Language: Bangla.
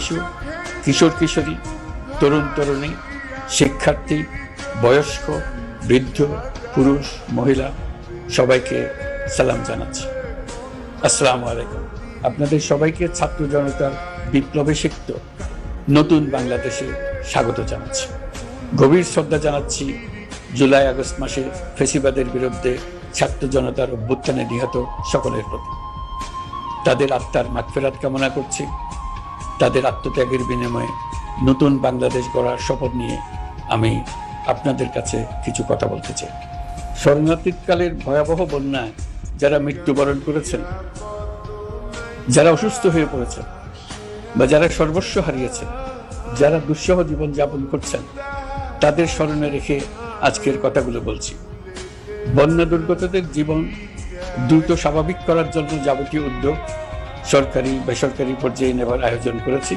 শিশু, কিশোর কিশোরী, তরুণ তরুণী, শিক্ষার্থী, বয়স্ক, বৃদ্ধ, পুরুষ, মহিলা সবাইকে সালাম জানাচ্ছি। আসসালামু আলাইকুম। আপনাদের সবাইকে ছাত্র জনতার বিপ্লবে সিক্ত নতুন বাংলাদেশে স্বাগত জানাচ্ছি। গভীর শ্রদ্ধা জানাচ্ছি জুলাই আগস্ট মাসে ফ্যাসিবাদের বিরুদ্ধে ছাত্র জনতার অভ্যুত্থানে নিহত সকলের প্রতি। তাদের আত্মার মাগফিরাত কামনা করছি। তাদের আত্মত্যাগের বিনিময়ে নতুন বাংলাদেশ গড়ার শপথ নিয়ে আমি আপনাদের কাছে কিছু কথা বলতে চাই। শরণার্থীকালের ভয়াবহ বন্যায় যারা মৃত্যুবরণ করেছেন, যারা অসুস্থ হয়ে পড়েছেন বা যারা সর্বস্ব হারিয়েছেন, যারা দুঃসহ জীবনযাপন করছেন, তাদের স্মরণে রেখে আজকের কথাগুলো বলছি। বন্যা দুর্গতদের জীবন দ্রুত স্বাভাবিক করার জন্য যাবতীয় উদ্যোগ সরকারি বেসরকারি পর্যায়ে নেবার আয়োজন করেছি।